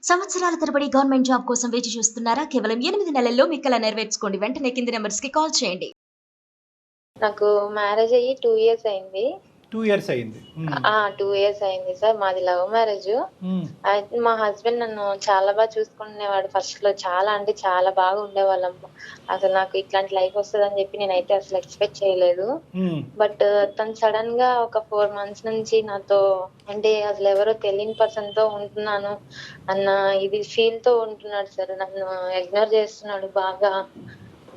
సంవత్సరాల తరబడి government job కోసం వేచి చూస్తున్నారా? కేవలం 8 నెలల్లో మీ కల నెరవేర్చుకోండి. వెంటనే కింది నంబర్స్‌కి కాల్ చేయండి. నాకు మ్యారేజ్ అయ్యి 2 ఇయర్స్ అయింది. 2 ఇయర్స్ అయింది. 2 ఇయర్స్ అయింది సార్. మాది లవ్ మ్యారేజ్. హ్మ్. అయితే మా హస్బెండ్ నన్ను చాలా బాగా చూసుకునేవాడు ఫస్ట్‌లో. చాలా అంటే చాలా బాగా ఉండేవాళ్ళం. అసలు నాకు ఇట్లాంటి లైఫ్ వస్తదని చెప్పి నేనైతే అసలు ఎక్స్‌పెక్ట్ చేయలేదు. హ్మ్. బట్ తను సడెన్‌గా ఒక 4 మంత్స్ నుంచి నాతో అంటే అసలు ఎవరో తెలియని పర్సన్‌తో ఉంటున్నాను అన్న ఇది ఫీల్‌తో ఉంటున్నాడు సార్. నన్ను ఇగ్నోర్ చేస్తున్నాడు బాగా.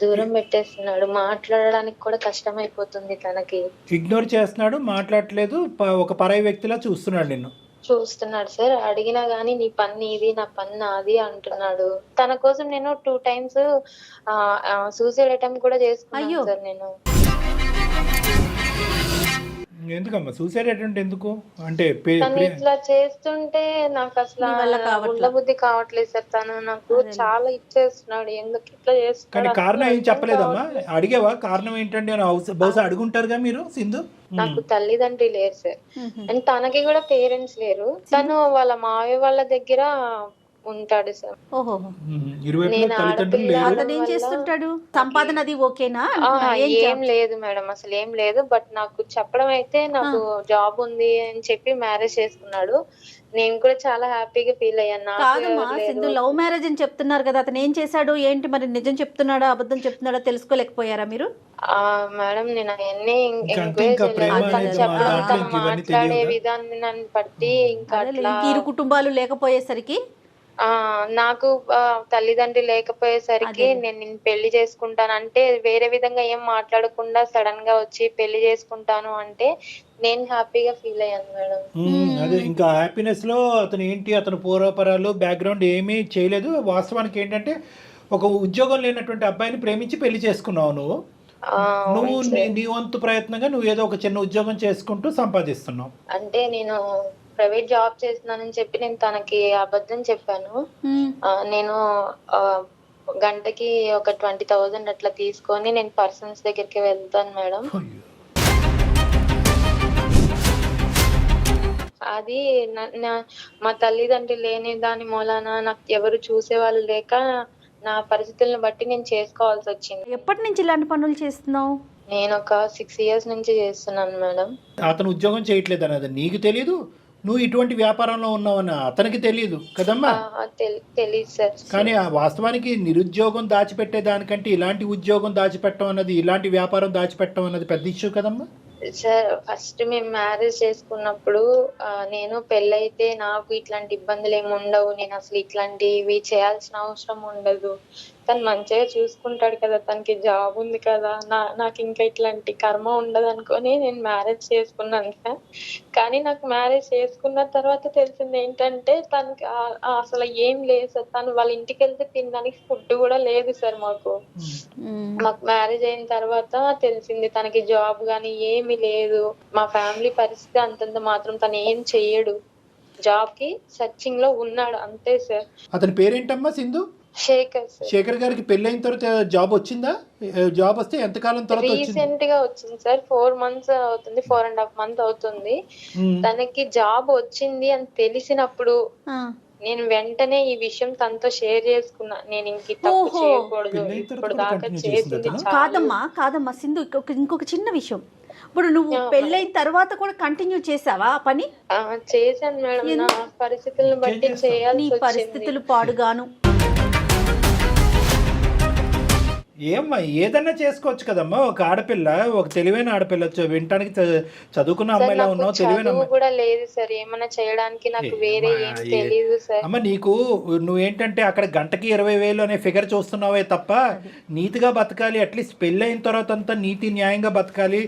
దూరం పెట్టేస్తున్నాడు. మాట్లాడడానికి కూడా కష్టమైపోతుంది తనకి. ఇగ్నోర్ చేస్తున్నాడు, మాట్లాడట్లేదు. ఒక పరాయి వ్యక్తిలా చూస్తున్నాడు నిన్ను. చూస్తున్నాడు సార్. అడిగినా గానీ నీ పని నీది, నా పని నాది అంటున్నాడు. తన కోసం నేను 2 టైమ్స్ సూసైడ్ అటెంప్ట్ కూడా చేసుకున్నాను సార్ నేను. ఎందుకమ్మా సూసైడ్ అటెంప్ట్ ఎందుకు? అంటే తను ఇట్లా చేస్తుంటే నాకు అసలు ఉండబుద్ధి కావట్లేదు సార్. తను నాకు చాలా ఇచ్చేస్తున్నాడు. ఎందుకు ఇట్లా కానీ చేస్తున్నాడు కారణం ఏం అసలు చెప్పలేదమ్మా? అడిగావా కారణం ఏంటండి అని? బహుశా అడుగుంటారుగా మీరు సింధు. నాకు తల్లిదండ్రి లేరు సార్. అండ్ తనకి కూడా పేరెంట్స్ లేరు. తను వాళ్ళ మావయ్య వాళ్ళ దగ్గర ఉంటాడు సార్. ఓహో, ఇరువైపులా తల్లిదండ్రులు లేరు. అతను ఏం చేస్తుంటాడు? సంపాదన అది ఓకేనా? ఏం లేదు మేడం, అసలు ఏం లేదు. బట్ నాకు చెప్పడం అయితే నాకు జాబ్ ఉంది అని చెప్పి మ్యారేజ్ చేసుకున్నాడు. నేను కూడా చాలా హ్యాపీగా ఫీల్ అయ్యాను. నాకు కాదమ్మా, ఎవరు లేరు. సింధు లవ్ మ్యారేజ్ అని చెప్తున్నారు కదా, అతను ఏం చేశాడు ఏంటి? మరి నిజం చెప్తున్నాడా అబద్ధం చెప్తున్నాడా తెలుసుకోలేకపోయారా మీరు? మేడం నేను అవన్నీ ఇంకా ప్రేమ అనేది చెప్పడం దాంట్లో తను ఇవన్నీ మాట్లాడే తెలియదా? విధానాన్ని బట్టి ఇంకా అట్లా ఇరు కుటుంబాలు లేకపోయేసరికి నాకు తల్లిదండ్రి లేకపోయేసరికి నేను నిన్ను పెళ్లి చేసుకుంటాను అంటే వేరే విధంగా ఏం మాట్లాడకుండా సడన్ గా వచ్చి పెళ్లి చేసుకుంటాను అంటే నేను హ్యాపీగా ఫీల్ అయ్యాను మేడం. అదే ఇంకా హ్యాపీనెస్ లో అతను పూర్వపరాలు బ్యాక్గ్రౌండ్ ఏమీ చేయలేదు. వాస్తవానికి ఏంటంటే ఒక ఉద్యోగం లేనటువంటి అబ్బాయిని ప్రేమించి పెళ్లి చేసుకున్నావు నువ్వు. నువ్వు నీ వంతు ప్రయత్నంగా నువ్వు ఏదో ఒక చిన్న ఉద్యోగం చేసుకుంటూ సంపాదిస్తున్నావు. అంటే నేను ప్రైవేట్ జాబ్ చేస్తున్నానని చెప్పి నేను తనకి అబద్ధం చెప్పాను. నేను గంటకి ఒక 20,000 అట్లా తీసుకొని నేను పర్సన్స్ దగ్గరికి వెళ్తాను మేడం. అది మా తల్లిదండ్రి లేని దాని మూలాన నాకు ఎవరు చూసేవాళ్ళు లేక నా పరిస్థితులను బట్టి నేను చేసుకోవాల్సి వచ్చింది. ఎప్పటి నుంచి ఇలాంటి పనులు చేస్తున్నావు? నేను ఒక 6 ఇయర్స్ నుంచి చేస్తున్నాను మేడం. అతను ఉద్యోగం చేయట్లేదు అన్నది నీకు తెలీదు, నువ్వు ఇటువంటి వ్యాపారంలో ఉన్నావని అతనికి తెలియదు కదమ్మా. తెలియదు సార్. కానీ ఆ వాస్తవానికి నిరుద్యోగం దాచిపెట్టే దానికంటే ఇలాంటి ఉద్యోగం దాచిపెట్టడం అన్నది, ఇలాంటి వ్యాపారం దాచిపెట్టడం అన్నది పెద్ద ఇష్యూ కదమ్మా. సార్ ఫస్ట్ మేము మ్యారేజ్ చేసుకున్నప్పుడు నేను పెళ్ళైతే నాకు ఇట్లాంటి ఇబ్బందులు ఏమి ఉండవు, నేను అసలు ఇట్లాంటివి చేయాల్సిన అవసరం ఉండదు, తను మంచిగా చూసుకుంటాడు కదా, తనకి జాబ్ ఉంది కదా, నాకు ఇంకా ఇట్లాంటి కర్మ ఉండదు అనుకొని నేను మ్యారేజ్ చేసుకున్నాను సార్. కానీ నాకు మ్యారేజ్ చేసుకున్న తర్వాత తెలిసింది ఏంటంటే తనకి అసలు ఏం లేదు సార్. తను వాళ్ళ ఇంటికి వెళ్తే తినడానికి ఫుడ్ కూడా లేదు సార్. మాకు మ్యారేజ్ అయిన తర్వాత తెలిసింది తనకి జాబ్ గానీ ఏమీ లేదు. మా ఫ్యామిలీ పరిస్థితి అంతంత మాత్రం, తను ఏం చెయ్యడు, జాబ్ కి సర్చింగ్ లో ఉన్నాడు అంతే సార్. అతని పేరేంటమ్మా? సింధు శేఖర్ సార్. శేఖర్ గారికి పెళ్ళైన తర్వాత జాబ్ వచ్చిందా? జాబ్ వస్తే ఎంతకాలం తర్వాత రీసెంట్ గా వచ్చింది సార్. 4 మంత్స్ అవుతుంది, 4.5 మంత్ అవుతుంది. తనకి జాబ్ వచ్చింది అని తెలిసినప్పుడు నేను వెంటనే ఈ విషయం తనతో షేర్ చేసుకున్నా. నేను ఇంక తప్పు చేయకూడదు, ఇప్పుడు దాకా చేసింది కాదమ్మా సింధు, ఇంకొక చిన్న విషయం. ఇప్పుడు నువ్వు పెళ్ళైన తర్వాత కూడా కంటిన్యూ చేసావా ఆ పని? చేశాను మేడం. నా పరిస్థితులను బట్టి చేయాలి. నీ పరిస్థితులు పాడుగాను. ఏమ్మా ఏదన్నా చేసుకోవచ్చు కదమ్మా. ఒక ఆడపిల్ల, ఒక తెలివైన ఆడపిల్ల, వినటానికి చదువుకున్న అమ్మాయిలా ఉన్నావు, తెలివైన అమ్మాయి కూడా లేదు సార్. ఏమన్నా చేయడానికి నాకు వేరే ఏం తెలియదు సార్. అమ్మ నీకు నువ్వేంటంటే అక్కడ గంటకి 20,000 అనే ఫిగర్ చూస్తున్నావే తప్ప నీతిగా బతకాలి. అట్లీస్ట్ పెళ్ళి అయిన తర్వాత అంతా నీతి న్యాయంగా బతకాలి.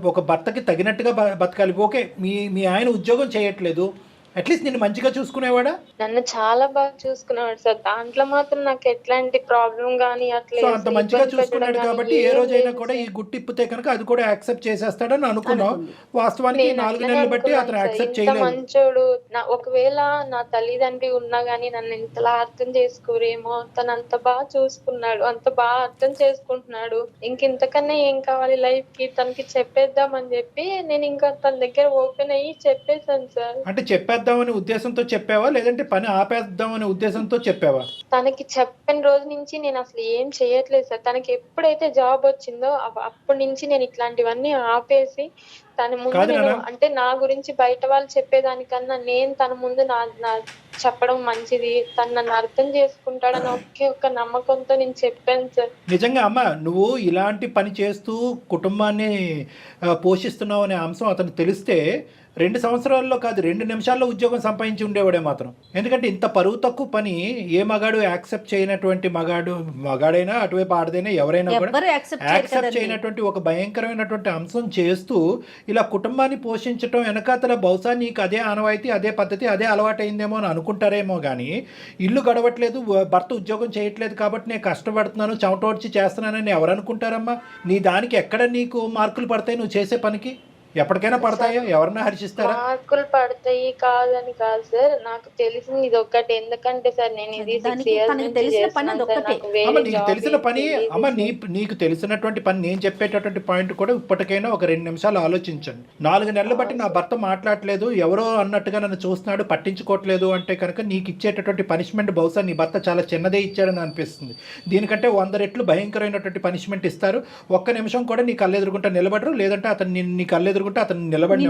ఒక భర్తకి తగినట్టుగా బతకాలి. ఓకే, మీ ఆయన ఉద్యోగం చేయట్లేదు, అట్లీస్ట్ నిన్ను మంచిగా చూసుకునేవాడా? నన్ను చాలా బాగా చూసుకునేవాడు సార్. దాంట్లో మాత్రం నాకు ఎట్లాంటి ప్రాబ్లం గానీ అట్లా అంత మంచిగా చూసుకున్నాడు కాబట్టి ఏ రోజైనా కూడా ఈ గుట్టిప్పితే కనుక అది కూడా యాక్సెప్ట్ చేసేస్తాడని అనుకున్నావు. వాస్తవానికి 4 నెలలు బట్టి అతను యాక్సెప్ట్ చేయలేదు. మంచోడు. ఒకవేళ నా తల్లిదండ్రి ఉన్నా గానీ నన్ను ఇంతలా అర్థం చేసుకోరేమో. తను అంత బాగా చూసుకున్నాడు, అంత బాగా అర్థం చేసుకుంటున్నాడు. ఇంకెంతకన్నా ఏం కావాలి లైఫ్ కి? తనకి చెప్పేద్దామని చెప్పి నేను ఇంకా తన దగ్గర ఓపెన్ అయ్యి చెప్పేశాను సార్. అంటే చెప్పేద్దాం చేద్దామనే ఉద్దేశంతో చెప్పావా లేదంటే పని ఆపేద్దామనే ఉద్దేశంతో చెప్పావా? తనకి చెప్పిన రోజు నుంచి నేను అసలు ఏం చేయట్లేదు సార్. తనకి ఎప్పుడైతే జాబ్ వచ్చిందో అప్పటి నుంచి నేను ఇట్లాంటివన్నీ ఆపేసి తన ముందు కాదు నేను నాన్న. అంటే నా గురించి బయట వాళ్ళు చెప్పేదానికన్నా నేను తన ముందు నా చెప్పడం మంచిది, తను నన్ను అర్థం చేసుకుంటాడని ఒక్క నమ్మకంతో నేను చెప్పాను సార్. నిజంగా అమ్మ, నువ్వు ఇలాంటి పని చేస్తూ కుటుంబాన్ని పోషిస్తున్నావు అనే అంశం అతను తెలిస్తే 2 సంవత్సరాల్లో కాదు 2 నిమిషాల్లో ఉద్యోగం సంపాదించి ఉండేవాడే మాత్రం. ఎందుకంటే ఇంత పరువు తక్కువ పని ఏ మగాడు యాక్సెప్ట్ చేయనటువంటి మగాడైనా అటువైపు ఆడదైనా ఎవరైనా కూడా ఎవ్వరు యాక్సెప్ట్ యాక్సెప్ట్ చేయనటువంటి ఒక భయంకరమైనటువంటి అంశం చేస్తూ ఇలా కుటుంబాన్ని పోషించడం వెనకాతల బహుశా నీకు అదే ఆనవాయితీ, అదే పద్ధతి, అదే అలవాటైందేమో అని అనుకుంటారేమో కానీ ఇల్లు గడవట్లేదు, భర్త ఉద్యోగం చేయట్లేదు కాబట్టి నేను కష్టపడుతున్నాను, చెమటోడ్చి చేస్తున్నానని ఎవరు అనుకుంటారమ్మా? నీ దానికి ఎక్కడ నీకు మార్కులు పడతాయి నువ్వు చేసే పనికి? ఎప్పటికైనా పడతాయా? ఎవరన్నా హర్షిస్తారా? మార్కులు పడతాయి కాదని కాదు సార్, నాకు తెలిసింది ఇది ఒక్కటే. ఎందుకంటే సార్ నేను ఇది 6 years తనకి నుంచి తెలిసిన పని చేస్తున్నాను సార్. అదొక్కటే. నాకు వేరే అమ్మ, నీకు job తెలిసిన పని తెలియదు అమ్మ, సార్. నీకు తెలిసినటువంటి పని నేను చెప్పేటటువంటి పాయింట్ కూడా ఇప్పటికైనా ఒక 2 నిమిషాలు ఆలోచించండి. 4 నెలలు బట్టి నా భర్త మాట్లాడలేదు, ఎవరో అన్నట్టుగా నన్ను చూస్తున్నాడు, పట్టించుకోవట్లేదు అంటే కనుక నీకు ఇచ్చేటటువంటి పనిష్మెంట్ బహుశా నీ భర్త చాలా చిన్నదే ఇచ్చాడని అనిపిస్తుంది. దీనికంటే 100 రెట్లు భయంకరమైనటువంటి పనిష్మెంట్ ఇస్తారు. ఒక్క నిమిషం కూడా నీ కళ్ళెదురుకుంటా నిలబడరు, లేదంటే అతను నీ కళ్ళెదురుకుంటే అతను నిలబడి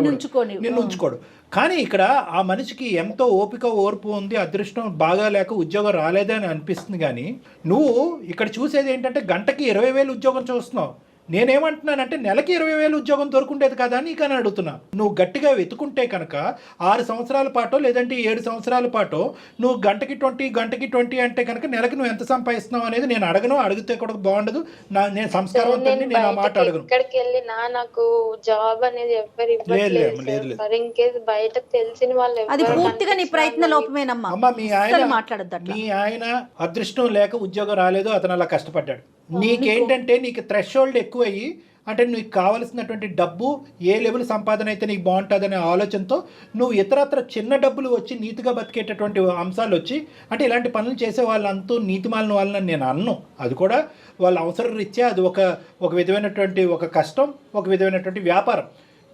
నిన్ను ఉంచుకోడు. కానీ ఇక్కడ ఆ మనిషికి ఎంతో ఓపిక ఓర్పు ఉంది, అదృష్టం బాగా లేక ఉద్యోగం రాలేదే అని అనిపిస్తుంది. కానీ నువ్వు ఇక్కడ చూసేది ఏంటంటే గంటకి 20,000 ఉద్యోగం చూస్తున్నావు. నేనేమంటున్నానంటే నెలకి 20,000 ఉద్యోగం దొరుకుండేది కదా నీకని అడుగుతున్నా. నువ్వు గట్టిగా వెతుకుంటే కనుక 6 సంవత్సరాల పాటో లేదంటే 7 సంవత్సరాల పాటో నువ్వు గంటకి 20 అంటే కనుక నెలకి నువ్వు ఎంత సంపాదిస్తున్నావు అనేది నేను అడగను, అడిగితే కూడా బాగుండదు. నేను సంస్కారవంతుడిని, నేను ఆ మాట అడగను. ఎక్కడికి వెళ్ళినా నాకు జాబ్ అనేది ఎవరు ఇవ్వట్లేదు సార్. ఇన్ కేసు బయట తెలిసిన వాళ్ళు అది ఎవరు పూర్తిగా నీ ప్రయత్న లోపమేనమ్మా. అమ్మ, మీ ఆయన మాట్లాడద్దు. మీ ఆయన అదృష్టం లేక ఉద్యోగం రాలేదు, అతను అలా కష్టపడ్డాడు. నీకేంటంటే నీకు థ్రెషోల్డ్ ఎక్కువయ్యి, అంటే నీకు కావలసినటువంటి డబ్బు ఏ లెవెల్ సంపాదన అయితే నీకు బాగుంటుందనే ఆలోచనతో నువ్వు ఇతరత్ర చిన్న డబ్బులు వచ్చి నీతిగా బతికేటటువంటి అంశాలు వచ్చి, అంటే ఇలాంటి పనులు చేసే వాళ్ళంతా నీతిమాలిన వాళ్ళని నేను అన్ను. అది కూడా వాళ్ళ అవసరం రీత్యా అది ఒక విధమైనటువంటి ఒక కష్టం, ఒక విధమైనటువంటి వ్యాపారం.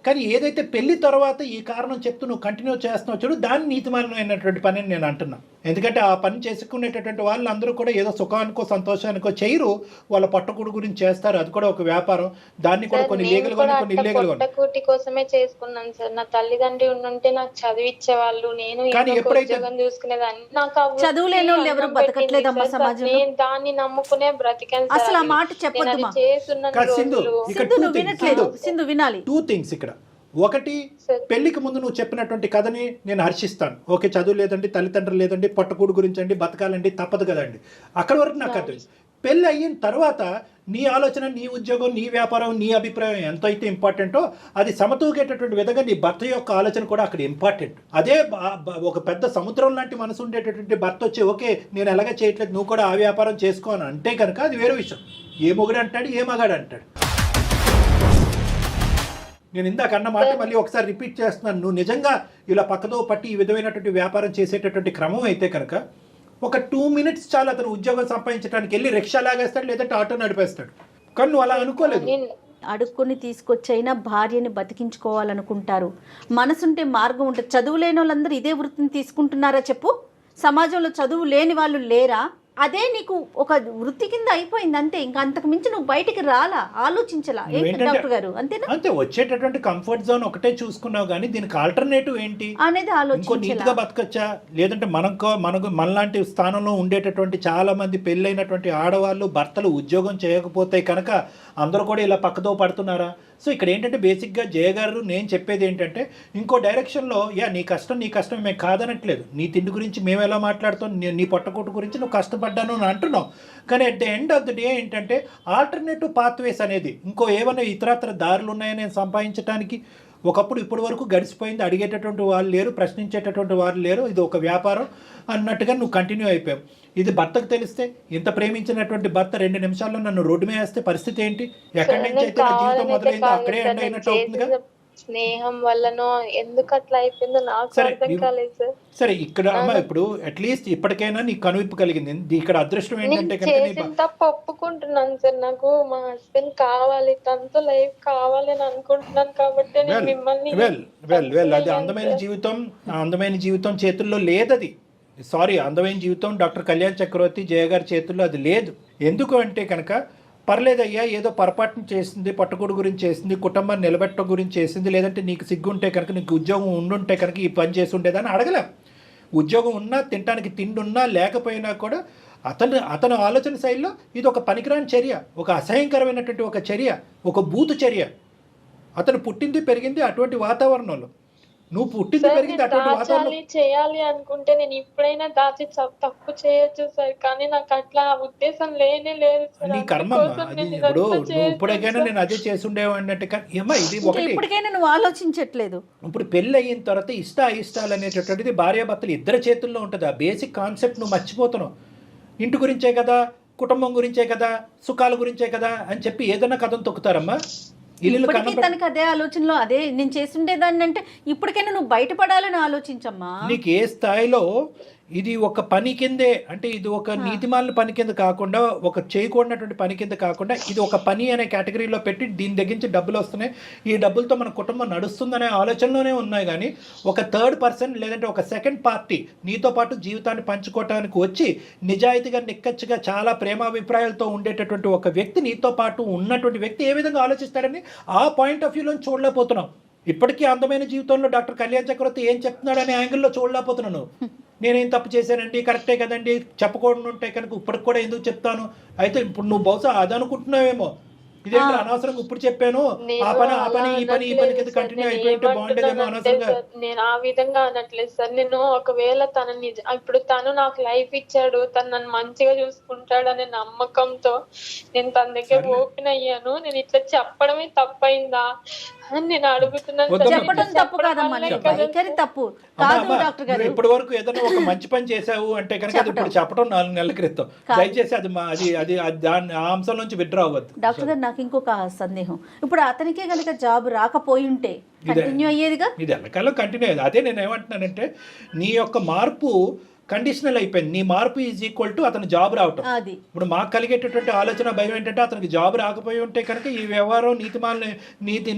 కానీ ఏదైతే పెళ్లి తర్వాత ఈ కారణం చెప్తూ నువ్వు కంటిన్యూ చేస్తున్నావు చూడు, దాన్ని నీతిమాలినమైనటువంటి పని అని నేను అంటున్నా. ఎందుకంటే ఆ పని చేసుకునేటటువంటి వాళ్ళు అందరూ కూడా ఏదో సుఖానికో సంతోషానికో చేయరు, వాళ్ళ పట్టకూడు గురించి చేస్తారు. అది కూడా ఒక వ్యాపారం. దాన్ని కూడా కొన్ని లీగల్ గా కొన్ని ఇల్లీగల్ గా. పట్టకూటి కోసమే చేసుకున్నాను సార్. నా తల్లిదండ్రి ఉంటే నాకు చదివిచ్చేవాళ్ళు, నేను ఉద్యోగం చూసుకునేదాన్ని. నాకు చదువులేని వాళ్ళు ఎవరు బతకట్లేదమ్మా సమాజంలో. నేను దాన్ని నమ్ముకునే బ్రతికాను. అసలు ఆ మాట చెప్పొద్దు. సింధు వినాలి. 2 things ఇక్కడ. ఒకటి, పెళ్లికి ముందు నువ్వు చెప్పినటువంటి కథని నేను హర్షిస్తాను. ఓకే, చదువు లేదండి, తల్లిదండ్రులు లేదండి, పట్టకూడు గురించి అండి, బతకాలండి, తప్పదు కదండి, అక్కడి వరకు నాకు అర్థం. పెళ్ళి అయిన తర్వాత నీ ఆలోచన, నీ ఉద్యోగం, నీ వ్యాపారం, నీ అభిప్రాయం ఎంత అయితే ఇంపార్టెంటో అది సమతూగేటటువంటి విధంగా నీ భర్త యొక్క ఆలోచన కూడా అక్కడ ఇంపార్టెంట్. అదే ఒక పెద్ద సముద్రం లాంటి మనసు ఉండేటటువంటి భర్త వచ్చి ఓకే నేను ఎలాగ చేయట్లేదు, నువ్వు కూడా ఆ వ్యాపారం చేసుకో అని అంటే కనుక అది వేరే విషయం. ఏ మొగుడు అంటాడు, ఏ మగాడు అంటాడు. నేను ఇందాక అన్న మాట మళ్ళీ ఒకసారి రిపీట్ చేస్తున్నాను. నువ్వు నిజంగా ఇలా పక్కదో పట్టి ఈ విధమైనటువంటి వ్యాపారం చేసేటటువంటి క్రమం అయితే కనుక ఒక 2 minutes చాలు అతను ఉద్యోగం సంపాదించడానికి. వెళ్ళి రిక్షా లాగేస్తాడు, లేదంటే ఆటో నడిపేస్తాడు. కానీ నువ్వు అలా అనుకోలేదు. అడుక్కొని తీసుకొచ్చైనా భార్యని బతికించుకోవాలనుకుంటారు. మనసుంటే మార్గం ఉంటుంది. చదువు లేని వాళ్ళందరూ ఇదే వృత్తిని తీసుకుంటున్నారా చెప్పు? సమాజంలో చదువు లేని వాళ్ళు లేరా? అదే నీకు ఒక వృత్తి కింద అయిపోయింది అంతే. ఇంకా అంతకు మించి నువ్వు బయటికి రాలా, ఆలోచించలా. డాక్టర్ గారు అంతేనా? అంతే, వచ్చేటటువంటి కంఫర్ట్ జోన్ ఒకటే చూసుకున్నావు కానీ దీనికి ఆల్టర్నేటివ్ ఏంటి అనేది ఇంకో నీట్గా బతకచ్చా, లేదంటే మనలాంటి స్థానంలో ఉండేటటువంటి చాలా మంది పెళ్ళైనటువంటి ఆడవాళ్ళు భర్తలు ఉద్యోగం చేయకపోతే కనుక అందరూ కూడా ఇలా పక్కదో పడుతున్నారా? సో ఇక్కడ ఏంటంటే బేసిక్గా జయ గారు నేను చెప్పేది ఏంటంటే ఇంకో డైరెక్షన్లో నీ కష్టం మేము కాదనట్లేదు. నీ తిండి గురించి మేము ఎలా మాట్లాడుతాం, నీ పొట్టకూటు గురించి నువ్వు కష్టపడ్డాను అని అంటున్నావు. కానీ at the end of the day ఏంటంటే ఆల్టర్నేటివ్ పాత్వేస్ అనేది ఇంకో ఏమైనా ఇతరత్ర దారులు ఉన్నాయని నేను సంపాదించడానికి. ఒకప్పుడు ఇప్పటి వరకు గడిచిపోయింది, అడిగేటటువంటి వాళ్ళు లేరు, ప్రశ్నించేటటువంటి వాళ్ళు లేరు, ఇది ఒక వ్యాపారం అన్నట్టుగా నువ్వు కంటిన్యూ అయిపోయావు. ఇది భర్తకు తెలిస్తే, ఇంత ప్రేమించినటువంటి భర్త 2 నిమిషాల్లో నన్ను రోడ్డు మీద వేస్తే పరిస్థితి ఏంటి? ఎక్కడి నుంచి అయితే నా జీవితం మొదలైందో అక్కడే ఎండ్ అయినట్టు అవుతుందిగా. స్నేహం వల్లనో ఎందుకు అట్లా అయిపోయిందో నాకు సరే, అర్థం కాలేదు సార్. సరే ఇక్కడ అమ్మ ఇప్పుడు అట్లీస్ట్ ఇప్పటికైనా నీకు కనువిప్పు కలిగింది. ఇక్కడ అదృష్టం నేను ఏంటంటే కనుక చేసిన తప్పు ఒప్పుకుంటున్నాను సార్. నాకు మా హస్బెండ్ కావాలి, తనతో లైఫ్ కావాలి అని అనుకుంటున్నాను కాబట్టి నేను మిమ్మల్ని అది అందమైన జీవితం, ఆ అందమైన జీవితం చేతుల్లో లేదు. అది సారీ, అందమైన జీవితం డాక్టర్ కళ్యాణ్ చక్రవర్తి జయ గారి చేతుల్లో అది లేదు. ఎందుకు అంటే కనుక పర్లేదయ్యా, ఏదో పొరపాటును చేసింది, పట్టుకోడు గురించి చేసింది, కుటుంబాన్ని నిలబెట్టడం గురించి చేసింది, లేదంటే నీకు సిగ్గుంటే కనుక, నీకు ఉద్యోగం ఉండుంటే కనుక ఈ పని చేసి ఉండేదని అడగలేం. ఉద్యోగం ఉన్నా, తినడానికి తిండి ఉన్నా లేకపోయినా కూడా అతను ఆలోచన శైలిలో ఇది ఒక పనికిరాని చర్య, ఒక అసహ్యకరమైనటువంటి ఒక చర్య, ఒక బూతు చర్య. అతను పుట్టింది పెరిగింది అటువంటి వాతావరణంలో, నువ్వు పుట్టింది పెరిగింది అటువంటి వాతావరణం. చేయాలి అనుకుంటే నేను ఇప్పుడైనా దాచి తప్పు చేయొచ్చు సార్, కానీ నాకు అట్లా ఉద్దేశం లేనే లేదు సార్. నీ కర్మమ్మ అది. ఇప్పుడు నువ్వు ఇప్పుడైనా నేను అదే చేసి ఉండేవాడిని అంటే ఏమా ఇది ఒకటి. ఇప్పటికైనా నువ్వు ఆలోచించట్లేదు. ఇప్పుడు పెళ్ళి అయిన తర్వాత అయిష్టాలు అనేటటువంటిది భార్యాభర్తలు ఇద్దరి చేతుల్లో ఉంటుంది. ఆ బేసిక్ కాన్సెప్ట్ నువ్వు మర్చిపోతున్నావు. ఇంటి గురించే కదా, కుటుంబం గురించే కదా, సుఖాల గురించే కదా అని చెప్పి ఏదైనా కథను తొక్కుతారమ్మా. ఇప్పటికీ తనకు అదే ఆలోచనలో, అదే నేను చేస్తుండేదాన్ని అంటే ఇప్పటికైనా నువ్వు బయటపడాలని ఆలోచించమ్మా. నీకు ఏ స్థాయిలో ఇది ఒక పని కిందే, అంటే ఇది ఒక నీతిమాలిన పని కింద కాకుండా, ఒక చేయకూడనటువంటి పని కింద కాకుండా, ఇది ఒక పని అనే కేటగిరీలో పెట్టి దీని దగ్గర నుంచి డబ్బులు వస్తున్నాయి, ఈ డబ్బులతో మన కుటుంబం నడుస్తుందనే ఆలోచనలోనే ఉన్నాయి. కానీ ఒక థర్డ్ పర్సన్ లేదంటే ఒక సెకండ్ పార్టీ నీతో పాటు జీవితాన్ని పంచుకోవటానికి వచ్చి నిజాయితీగా నిక్కచ్చిగా చాలా ప్రేమాభిప్రాయాలతో ఉండేటటువంటి ఒక వ్యక్తి, నీతో పాటు ఉన్నటువంటి వ్యక్తి ఏ విధంగా ఆలోచిస్తాడని ఆ పాయింట్ ఆఫ్ వ్యూలో చూడలేకపోతున్నాం. ఇప్పటికీ అందమైన జీవితంలో డాక్టర్ కళ్యాణ్ చక్రవర్తి ఏం చెప్తున్నాడనే యాంగిల్లో చూడలేకపోతున్నాను. నేనేం తప్పు చేశానండి, కరెక్టే కదండి, చెప్పకూడదు ఉంటే కనుక ఇప్పటికి కూడా ఎందుకు చెప్తాను. అయితే ఇప్పుడు నువ్వు బహుశా అది అనుకుంటున్నావేమో, ఇదేంటి అనవసరంగా ఇప్పుడు చెప్పాను, ఆ పని ఈ పని కింద కంటిన్యూ అయిపోయింటే బాగుండేదేమో అనవసరంగా. నేను ఆ విధంగా అనట్లేదు సార్. నేను ఒకవేళ ఇప్పుడు తను నాకు లైఫ్ ఇచ్చాడు, తను నన్ను మంచిగా చూసుకుంటాడు అనే నమ్మకంతో నేను తన దగ్గర ఓపెన్ అయ్యాను. నేను ఇట్లా చెప్పడమే తప్పైందా అని నేను అడుగుతున్నాను. చెప్పడం తప్పు కాదమ్మా, తప్పు కాదు డాక్టర్ గారు. ఇప్పటి వరకు ఏదైనా ఒక మంచి పని చేసావు అంటే కనుక అది ఇప్పుడు చెప్పడం 4 నెలల క్రితం. దయచేసి అది దాని ఆ అంశం నుంచి విత్డ్రా అవ్వద్దు. డాక్టర్ గారు నాకు ఇంకొక సందేహం, ఇప్పుడు అతనికే కనుక జాబ్ రాకపోయి ఉంటే కంటిన్యూ అయ్యేదిగా? ఇది ఎల్లకాలం కంటిన్యూ అయ్యేది. అదే నేను ఏమంటున్నానంటే, నీ యొక్క మార్పు కండిషనల్ అయిపోయింది. నీ మార్పు ఈజ్ ఈక్వల్ టు అతను జాబ్ రావటం. ఇప్పుడు మాకు కలిగేటటువంటి ఆలోచన భయం ఏంటంటే, అతనికి జాబ్ రాకపోయి ఉంటే కనుక ఈ వ్యవహారం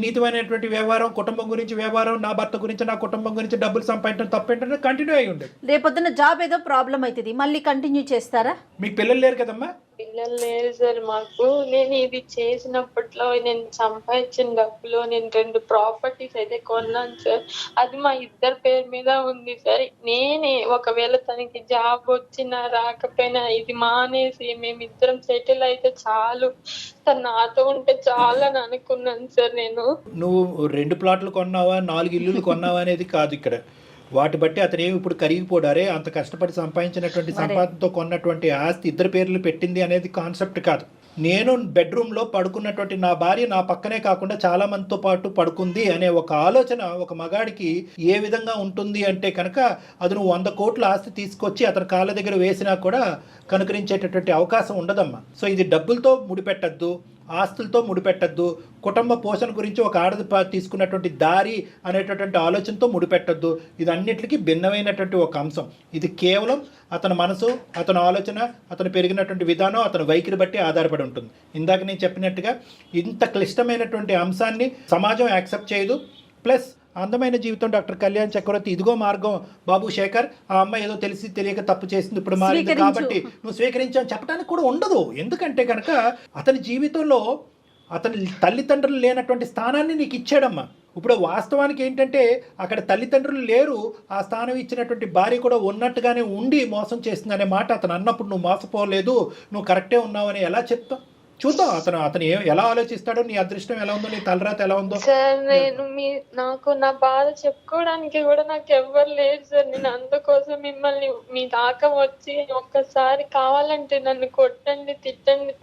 నీతిమైనటువంటి వ్యవహారం, కుటుంబం గురించి వ్యవహారం, నా భర్త గురించి నా కుటుంబం గురించి డబ్బులు సంపాదించడం తప్పేంటంటే కంటిన్యూ అయ్యి ఉండేది. రేపొద్దున జాబ్ ఏదో ప్రాబ్లం అవుతుంది, మళ్ళీ కంటిన్యూ చేస్తారా? మీకు పిల్లలు లేరు కదమ్మా? పిల్లలు లేరు సార్ మాకు. నేను ఇది చేసినప్పట్లో నేను సంపాదించిన డబ్బులో నేను 2 ప్రాపర్టీస్ అయితే కొన్నాను సార్. అది మా ఇద్దరి పేరు మీద ఉంది సార్. నేనే ఒకవేళ తనకి జాబ్ వచ్చినా రాకపోయినా ఇది మానేసి మేమిద్దరం సెటిల్ అయితే చాలు, తను నాతో ఉంటే చాలు అని అనుకున్నాను సార్. నువ్వు 2 ప్లాట్లు కొన్నావా, 4 ఇల్లులు కొన్నావా అనేది కాదు ఇక్కడ. వాటి బట్టి అతనేమి ఇప్పుడు కరిగిపోడారే, అంత కష్టపడి సంపాదించినటువంటి సంపాదనతో కొన్నటువంటి ఆస్తి ఇద్దరు పేర్లు పెట్టింది అనేది కాన్సెప్ట్ కాదు. నేను బెడ్రూమ్లో పడుకున్నటువంటి నా భార్య నా పక్కనే కాకుండా చాలా మందితో పాటు పడుకుంది అనే ఒక ఆలోచన ఒక మగాడికి ఏ విధంగా ఉంటుంది అంటే కనుక, అది నువ్వు 100 కోట్ల ఆస్తి తీసుకొచ్చి అతని కాళ్ళ దగ్గర వేసినా కూడా కనుకరించేటటువంటి అవకాశం ఉండదమ్మా. సో ఇది డబ్బులతో ముడిపెట్టద్దు, ఆస్తులతో ముడిపెట్టద్దు, కుటుంబ పోషణ గురించి ఒక ఆడది తీసుకున్నటువంటి దారి అనేటటువంటి ఆలోచనతో ముడిపెట్టద్దు. ఇది అన్నిటికీ భిన్నమైనటువంటి ఒక అంశం. ఇది కేవలం అతని మనసు, అతని ఆలోచన, అతను పెరిగినటువంటి విధానం, అతని వైఖరి బట్టి ఆధారపడి ఉంటుంది. ఇందాక నేను చెప్పినట్టుగా ఇంత క్లిష్టమైనటువంటి అంశాన్ని సమాజం యాక్సెప్ట్ చేయదు. ప్లస్ అందమైన జీవితం డాక్టర్ కళ్యాణ్ చక్రవర్తి, ఇదిగో మార్గం బాబు శేఖర్, ఆ అమ్మాయి ఏదో తెలిసి తెలియక తప్పు చేసింది, ఇప్పుడు మారింది కాబట్టి నువ్వు స్వీకరించావు చెప్పడానికి కూడా ఉండదు. ఎందుకంటే కనుక అతని జీవితంలో అతని తల్లిదండ్రులు లేనటువంటి స్థానాన్ని నీకు ఇచ్చాడమ్మా. ఇప్పుడు వాస్తవానికి ఏంటంటే అక్కడ తల్లిదండ్రులు లేరు, ఆ స్థానం ఇచ్చినటువంటి భార్య కూడా ఉన్నట్టుగానే ఉండి మోసం చేస్తుంది అనే మాట అతను అన్నప్పుడు నువ్వు మోసపోలేదు, నువ్వు కరెక్టే ఉన్నావని ఎలా చెప్తావు? చూద్దాం అతను ఎలా ఆలోచిస్తాడో, నీ అదృష్టం ఎలా ఉందో, నీ తలరాత ఎలా ఉందో. సార్ నాకు నా బాధ చెప్పుకోవడానికి కూడా నాకు ఎవ్వరు లేరు సార్. నేను అందుకోసం మిమ్మల్ని మీ దాకా వచ్చి ఒక్కసారి కావాలంటే నన్ను కొట్టండి, తిట్టండి.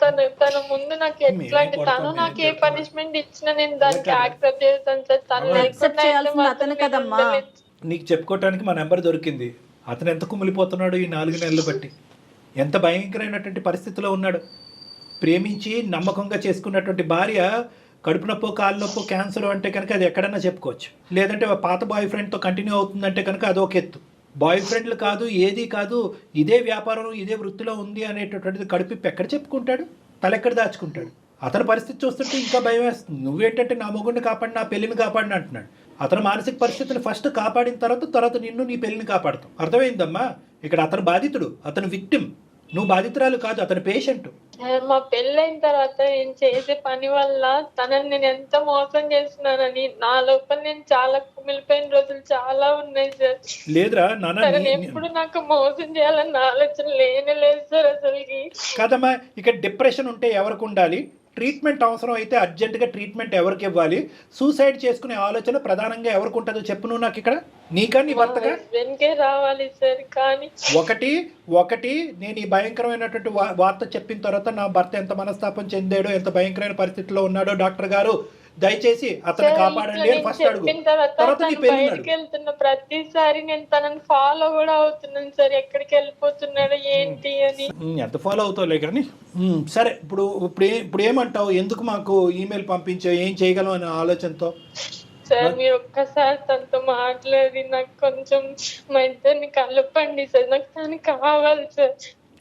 తన ముందు నాకు ఎట్లాంటి, తను నాకు ఏ పనిష్మెంట్ ఇచ్చినా నేను దానికి యాక్సెప్ట్ చేస్తాను సార్. తను లేకుండా నీకు చెప్పుకోవటానికి మా నెంబర్ దొరికింది. అతను ఎంత కుమిలిపోతున్నాడు ఈ 4 నెలలు బట్టి, ఎంత భయంకరమైనటువంటి పరిస్థితిలో ఉన్నాడు. ప్రేమించి నమ్మకంగా చేసుకున్నటువంటి భార్య కడుపు నొప్పో కాలు నొప్పో క్యాన్సర్ అంటే కనుక అది ఎక్కడన్నా చెప్పుకోవచ్చు. లేదంటే పాత బాయ్ ఫ్రెండ్తో కంటిన్యూ అవుతుందంటే కనుక అదొక ఎత్తు. బాయ్ ఫ్రెండ్లు కాదు, ఏది కాదు, ఇదే వ్యాపారం ఇదే వృత్తిలో ఉంది అనేటటువంటిది కడుపు ఎక్కడ చెప్పుకుంటాడు, తలెక్కడ దాచుకుంటాడు. అతని పరిస్థితి చూస్తుంటే ఇంకా భయం వేస్తుంది. నువ్వేంటంటే నా మొగుడిని కాపాడి నా పెళ్లిని కాపాడిన అంటున్నాడు. అతని మానసిక పరిస్థితిని ఫస్ట్ కాపాడిన తర్వాత నిన్ను నీ పెళ్లిని కాపాడుతాం. అర్థమైందమ్మా? ఇక్కడ అతను బాధితుడు, అతను విక్టిమ్, నువ్వు బాధితురాలు కాదు, అతని పేషెంట్. మా పెళ్ళైన తర్వాత నేను చేసే పని వల్ల తనని నేను ఎంత మోసం చేస్తున్నానని నా లోపల నేను చాలా కుమిలిపోయిన రోజులు చాలా ఉన్నాయి సార్. లేదురా నాన్న, తనని ఎప్పుడు నాకు మోసం చేయాలన్న ఆలోచన లేనే లేదు సార్ అసలుకి. కదమ్మా, ఇక్కడ డిప్రెషన్ ఉంటే ఎవరికి ఉండాలి, ట్రీట్మెంట్ అవసరం అయితే అర్జెంటుగా ట్రీట్మెంట్ ఎవరికి ఇవ్వాలి, సూసైడ్ చేసుకునే ఆలోచన ప్రధానంగా ఎవరికి ఉంటుందో చెప్పు నువ్వు నాకు. ఇక్కడ నీకా నీ భర్తగా? వెనకే రావాలి సార్. కానీ ఒకటి నేను ఈ భయంకరమైనటువంటి వార్త చెప్పిన తర్వాత నా భర్త ఎంత మనస్తాపం చెందాడో, ఎంత భయంకరమైన పరిస్థితిలో ఉన్నాడో డాక్టర్ గారు దయచేసి అతను కాపాడండి అని ఫస్ట్ అడుగు. తర్వాత నీ బయటకు వెళ్తున్న ప్రతిసారి నేను తనని ఫాలో కూడా అవుతున్నాను సార్, ఎక్కడికి వెళ్ళిపోతున్నాడు ఏంటి అని. ఎంత ఫాలో అవుతావులే కానీ సరే. ఇప్పుడు ఏమంటావు? ఎందుకు మాకు ఈమెయిల్ పంపించావు, ఏం చేయగలం అనే ఆలోచనతో? సార్ మీరు ఒక్కసారి తనతో మాట్లాడి నాకు కొంచెం మా ఇద్దరిని కలపండి సార్, నాకు తను కావాలి సార్.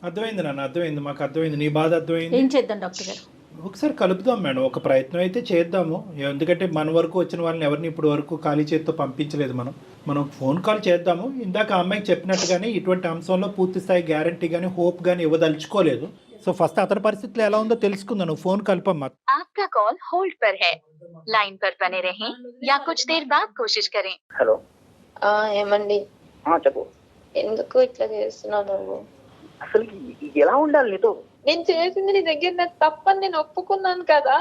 అర్థమైంది నాన్న, అర్థమైంది, మాకు అర్థమైంది, నీ బాధ అర్థమైంది. ఏం చేద్దాం డాక్టర్ గారు? ఒకసారి కలుపుదాం మేడం, ఒక ప్రయత్నం అయితే చేద్దాము. ఎందుకంటే మన వరకు వచ్చిన వాళ్ళని ఎవరిని ఇప్పుడు వరకు ఖాళీ చేతితో పంపించలేదు. మనం ఫోన్ కాల్ చేద్దాము. ఇందాక ఆ అమ్మాయికి చెప్పినట్టుగానే ఇటువంటి అంశంలో పూర్తి స్థాయి గ్యారంటీ కానీ హోప్ కానీ ఇవ్వదలుచుకోలేదు. సో ఫస్ట్ అతని పరిస్థితులు ఎలా ఉందో తెలుసుకుందాం. నువ్వు ఫోన్ కలపమ్మా. आपका कॉल होल्ड पर है, लाइन पर बने रहें या कुछ देर बाद कोशिश करें. హలో. ఏమండి చెప్పు. ఎందుకు ఇట్లా చేస్తున్నావు నువ్వు? అసలు ఎలా ఉండాలి నీతో? నేను చేసింది నీ దగ్గర నాకు తప్పని నేను ఒప్పుకున్నాను కదా.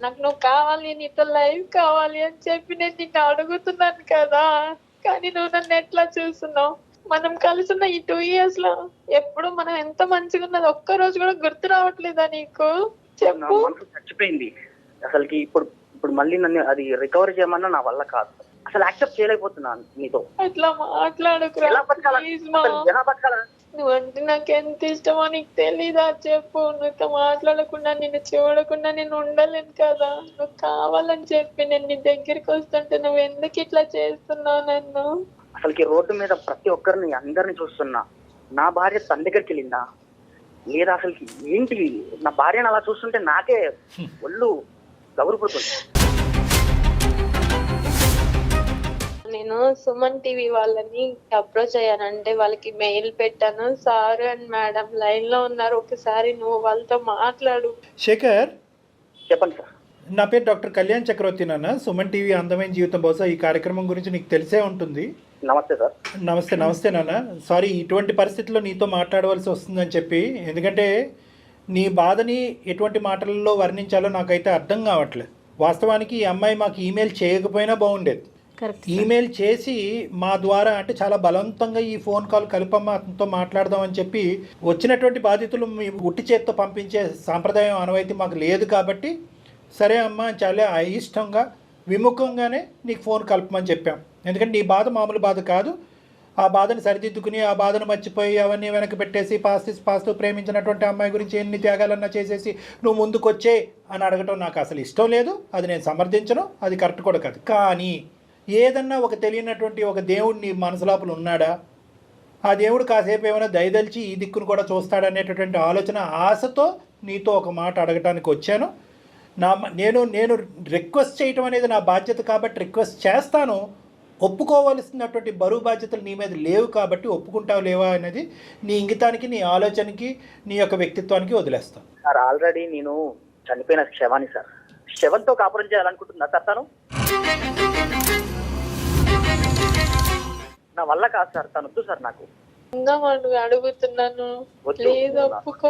నాకు నువ్వు కావాలి, నీతో లైఫ్ కావాలి అని చెప్పి నేను నిన్ను అడుగుతున్నాను కదా. కానీ నువ్వు నన్ను ఎట్లా చూస్తున్నావు? మనం కలిసి ఉన్న ఈ 2 years లో ఎప్పుడు మనం ఎంత మంచిగా ఉన్నది ఒక్క రోజు కూడా గుర్తు రావట్లేదా నీకు? చెప్పు. మనసు చచ్చిపోయింది అసలుకి. ఇప్పుడు మళ్ళీ నన్ను అది రికవర్ చేయమన్నా నా వల్ల కాదు. అసలు యాక్సెప్ట్ చేయలేకపోతున్నాను నీతో. అట్లా మాట్లాడుకురా ఎలా బతకాలా? ప్లీజ్ మా. అసలు ఎలా బతకాలా? నువ్వంటే నాకు ఎంత ఇష్టమో నీకు తెలీదా? చెప్పు. నువ్వుతో మాట్లాడకుండా, నిన్ను చూడకుండా నేను ఉండలేను కదా. నువ్వు కావాలని చెప్పి నేను నీ దగ్గరికి వస్తుంటే నువ్వు ఎందుకు ఇట్లా చేస్తున్నావు నన్ను? అసలుకి రోడ్డు మీద ప్రతి ఒక్కరిని అందరిని చూస్తున్నా. నా భార్య తన దగ్గరికి వెళ్ళిందా లేదా? అసలుకి ఏంటి, నా భార్యను అలా చూస్తుంటే నాకే ఒళ్ళు గౌరవపడుతుంది. నేను సుమన్ టీవీ వాళ్ళని అప్రోచ్ అయ్యానంటే వాళ్ళకి మెయిల్ పెట్టాను. సార్ అండ్ మేడం లైన్ లో ఉన్నారు, ఒకసారి నువ్వు వాళ్ళతో మాట్లాడు. శేఖర్, చెప్పండి సార్. నా పేరు డాక్టర్ కళ్యాణ్ చక్రవర్తి నాన్న. సుమన్ టీవీ అందమైన జీవితం. బహుశా ఈ కార్యక్రమం గురించి నీకు తెలిసే ఉంటుంది. నమస్తే సార్. నమస్తే నాన్న. సారీ ఇటువంటి పరిస్థితుల్లో నీతో మాట్లాడవలసి వస్తుందని చెప్పి. ఎందుకంటే నీ బాధని ఎటువంటి మాటలలో వర్ణించాలో నాకైతే అర్థం కావట్లేదు. వాస్తవానికి ఈ అమ్మాయి మాకు ఈమెయిల్ చేయకపోయినా బాగుండేది. ఈమెయిల్ చేసి మా ద్వారా అంటే చాలా బలవంతంగా ఈ ఫోన్ కాల్ కలిపమ్మ అతనితో మాట్లాడదామని చెప్పి వచ్చినటువంటి బాధితులు ఉట్టి చేత్తో పంపించే సాంప్రదాయం ఆనవాయితీ మాకు లేదు. కాబట్టి సరే అమ్మ చాలా అయిష్టంగా విముఖంగానే నీకు ఫోన్ కలపమని చెప్పాం. ఎందుకంటే నీ బాధ మామూలు బాధ కాదు. ఆ బాధను సరిదిద్దుకుని ఆ బాధను మర్చిపోయి అవన్నీ వెనక్కి పెట్టేసి పాస్తూ ప్రేమించినటువంటి అమ్మాయి గురించి ఎన్ని త్యాగాలన్నా చేసేసి నువ్వు ముందుకు వచ్చే అని అడగటం నాకు అసలు ఇష్టం లేదు. అది నేను సమర్థించను, అది కరెక్ట్ కూడా కాదు. కానీ ఏదన్నా ఒక తెలియనటువంటి ఒక దేవుడు నీ మనసు లోపల ఉన్నాడా? ఆ దేవుడు కాసేపు ఏమైనా దయదలిచి ఈ దిక్కును కూడా చూస్తాడనేటటువంటి ఆలోచన ఆశతో నీతో ఒక మాట అడగటానికి వచ్చాను. నేను రిక్వెస్ట్ చేయటం అనేది నా బాధ్యత కాబట్టి రిక్వెస్ట్ చేస్తాను. ఒప్పుకోవలసినటువంటి బరువు బాధ్యతలు నీ మీద లేవు కాబట్టి ఒప్పుకుంటావు లేవా అనేది నీ ఇంగితానికి, నీ ఆలోచనకి, నీ యొక్క వ్యక్తిత్వానికి వదిలేస్తాను. సార్ ఆల్రెడీ నేను చనిపోయిన శవాన్ని సార్. శవంతో కాపురం చేయాలనుకుంటున్నా సార్. తను నా వల్ల కాదు సార్. తను వద్దు సార్ నాకు. అడుగుతున్నాను ప్లీజ్ ఒప్పుకో.